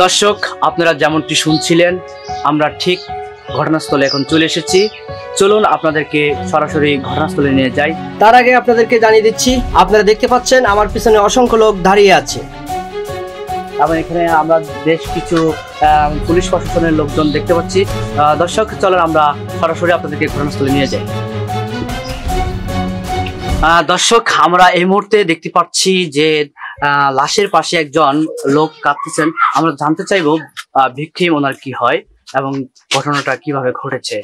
দর্শক, আপনারা যেমনটি শুনছিলেন, আমরা ঠিক ঘটনাস্থলে এখন চলে এসেছি। চলুন আপনাদেরকে সরাসরি ঘটনাস্থলে নিয়ে যাই। তার আগে আপনাদেরকে জানিয়ে দিচ্ছি, আপনারা দেখতে পাচ্ছেন আমার পিছনে অসংখ্য লোক দাঁড়িয়ে আছে। এবং এখানে আমরা বেশ কিছু পুলিশ প্রশাসনের লোকজন দেখতে পাচ্ছি। দর্শক, চলুন আমরা সরাসরি আপনাদেরকে ঘটনাস্থলে নিয়ে যাই। দর্শক, আমরা এই মুহূর্তে দেখতে পাচ্ছি যে লাশের পাশে একজন লোক কাঁদতেছেন। আমরা জানতে চাইবো ভিকটিম ওনার কি হয় এবং ঘটনাটা কিভাবে ঘটেছে।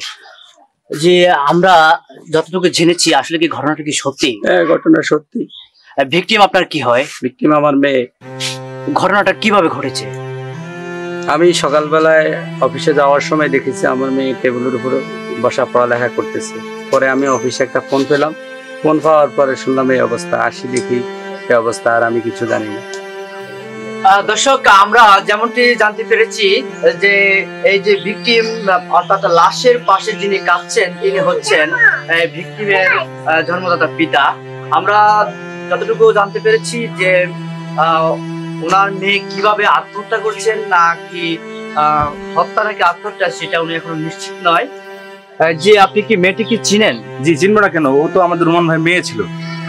যে আমরা যতটুকু জেনেছি, আসলে কি ঘটনাটা কি সত্যি? ঘটনা সত্যি। ভিকটিম আপনার কি হয়? ভিকটিম আমার মেয়ে। ঘটনাটা কিভাবে ঘটেছে? আমি সকালবেলায় অফিসে যাওয়ার সময় দেখেছি আমার মেয়ে টেবিলের উপর বসা পড়ালেখা করতেছে। পরে আমি অফিসে একটা ফোন পেলাম। ফোন পাওয়ার পরে শুনলাম এই অবস্থা। আসি দেখি এই অবস্থা, আর আমি কিছু জানি না। দর্শক, আমরা যেমনটি জানতে পেরেছি যে এই যে ভিকটিম অর্থাৎ লাশের পাশে যিনি কাঁদছেন, তিনি হচ্ছেন ভিকটিমের জন্মদাতা পিতা। আমরা যতটুকু জানতে পেরেছি যে ওনার মেয়ে কিভাবে আত্মহত্যা করছেন, নাকি হত্যা নাকি আত্মহত্যা, সেটা উনি এখনো নিশ্চিত নয়। যে আপনি কি মেয়েটিকে চিনেন? জি, চিনবো না কেন, ও তো আমাদের রুমান ভাই মেয়ে ছিল।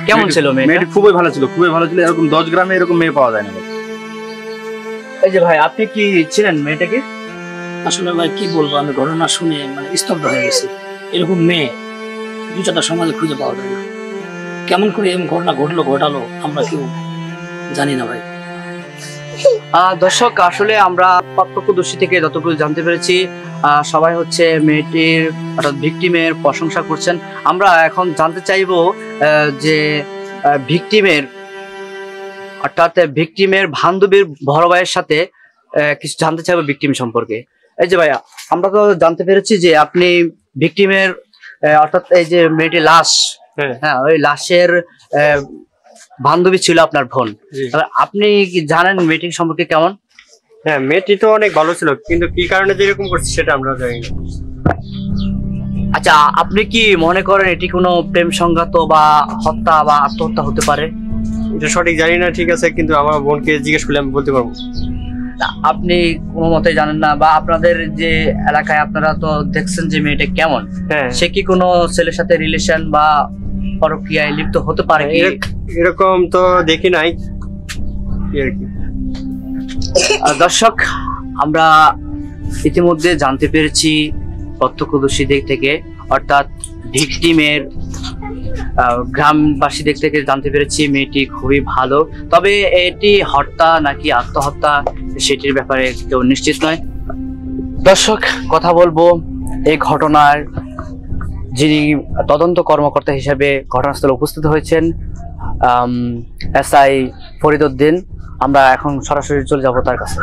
কেমন ছিল মেয়েটি? খুবই ভালো ছিল, খুবই ভালো ছিল। এরকম 10 গ্রামে এরকম মেয়ে পাওয়া যায় না। এই যে ভাই, আপনি কি চিনেন মেয়েটাকে? আসলে ভাই কি বলবো, আমি ঘটনা শুনে স্তব্ধ হয়ে গেছি। এরকম মেয়ে দুটা সমাজে খুঁজে পাওয়া যায় না। কেমন করে এরকম ঘটনা ঘটালো আমরা কেউ জানি না ভাই। দর্শক, আসলে আমরা প্রত্যক্ষদর্শী থেকে যতটুকু জানতে পেরেছি, সবাই হচ্ছে মেয়েটির অর্থাৎ ভিকটিমের প্রশংসা করছেন। আমরা এখন জানতে চাইবো যে ভিকটিমের অর্থাৎ ভিকটিমের বান্ধবীর বড় ভাইয়ের সাথে কিছু জানতে চাইবো ভিকটিম সম্পর্কে। এই যে ভাইয়া, আমরা তো জানতে পেরেছি যে আপনি ভিকটিমের অর্থাৎ এই যে মেয়েটির লাশ, হ্যাঁ, ওই লাশের বান্ধবী ছিল আপনার বোন। আপনি কি জানেন মেয়েটির সম্পর্কে কেমন? হ্যাঁ, মেয়েটি তো অনেক ভালো ছিল, কিন্তু কি কারণে যেরকম করছে সেটা আমরা জানি না। আচ্ছা, আপনি কি মনে করেন এটি কোনো প্রেম সংঘাত বা হত্যা বা আত্মহত্যা হতে পারে? এটা সঠিক জানি না, ঠিক আছে, কিন্তু আমার বোনকে জিজ্ঞেস করলে আমি বলতে পারবো। আপনি কোনো মতে জানেন না, বা আপনাদের যে এলাকায় আপনারা তো দেখছেন যে মেয়েটা কেমন, সে কি কোনো ছেলের সাথে রিলেশন বা পরকীয়ায় লিপ্ত হতে পারে? এরকম তো দেখি নাই। দর্শক, আমরা ইতিমধ্যে জানতে পেরেছি প্রত্যক্ষদর্শীদের থেকে, অর্থাৎ ভিকটিমের গ্রামবাসীদের থেকে জানতে পেরেছি মেয়েটি খুবই ভালো। তবে এটি হত্যা নাকি আত্মহত্যা সেটির ব্যাপারে কেউ নিশ্চিত নয়। দর্শক, কথা বলবো এই ঘটনার যিনি তদন্ত কর্মকর্তা হিসেবে ঘটনাস্থলে উপস্থিত হয়েছেন, এসআই ফরিদ উদ্দিন। আমরা এখন সরাসরি চলে যাব তার কাছে।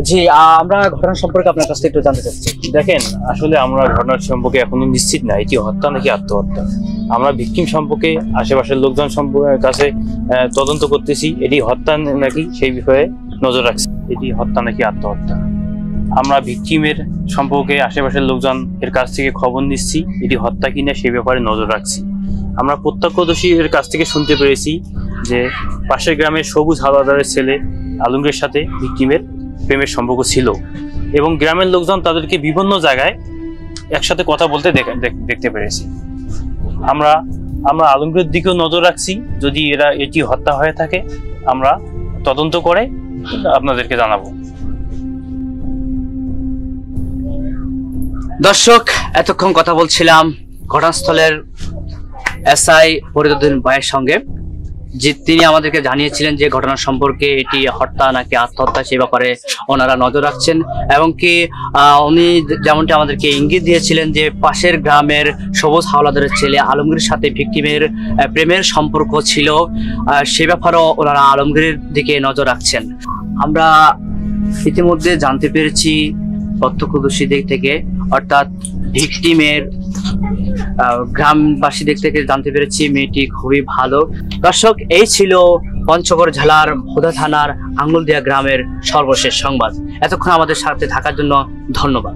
জি, আমরা ঘটনা সম্পর্কে আপনার কাছ থেকে একটু জানতে চাচ্ছি। দেখেন, আসলে আমরা ঘটনার সম্পর্কে এখনো নিশ্চিত না এটি হত্যা নাকি আত্মহত্যা। আমরা ভিকটিম সম্পর্কে আশেপাশের লোকজন কাছে তদন্ত করতেছি, এটি হত্যা নাকি সেই বিষয়ে নজর রাখছি। এটি হত্যা নাকি আত্মহত্যা আমরা ভিকটিমের সম্পর্কে আশেপাশের লোকজন এর কাছ থেকে খবর নিচ্ছি, এটি হত্যা কিনা সেই ব্যাপারে নজর রাখছি। আমরা প্রত্যক্ষদর্শীর কাছ থেকে শুনতে পেরেছি যে পাশের গ্রামের সবুজ হাওলাদারের ছেলে আলমগীরের সাথে ভিকটিমের প্রেমের সম্পর্ক ছিল, এবং গ্রামের লোকজন তাদেরকে বিভিন্ন জায়গায় একসাথে কথা বলতে দেখতে পেরেছি। আমরা আলমগীরের দিকেও নজর রাখছি। যদি এটি হত্যা হয়ে থাকে, আমরা তদন্ত করে আপনাদেরকে জানাবো। দর্শক, এতক্ষণ কথা বলছিলাম ঘটনাস্থলের এসআই ফরিদ উদ্দিন ভাইয়ের সঙ্গে, যে তিনি আমাদেরকে জানিয়েছিলেন যে ঘটনা সম্পর্কে এটি হত্যা নাকি আত্মহত্যা সে ব্যাপারে ওনারা নজর রাখছেন, এবং কি উনি যেমনটি আমাদেরকে ইঙ্গিত দিয়েছিলেন যে পাশের গ্রামের সবুজ হাওলাদারের ছেলে আলমগীরের সাথে ভিকটিমের প্রেমের সম্পর্ক ছিল, সে ব্যাপারেও ওনারা আলমগীরের দিকে নজর রাখছেন। আমরা ইতিমধ্যে জানতে পেরেছি প্রত্যক্ষদর্শীদের থেকে, অর্থাৎ ভিকটিমের গ্রামবাসীদের থেকে জানতে পেরেছি মেয়েটি খুবই ভালো। দর্শক, এই ছিল পঞ্চগড় জেলার ভোদা থানার আঙ্গুলদিয়া গ্রামের সর্বশেষ সংবাদ। এতক্ষণ আমাদের সাথে থাকার জন্য ধন্যবাদ।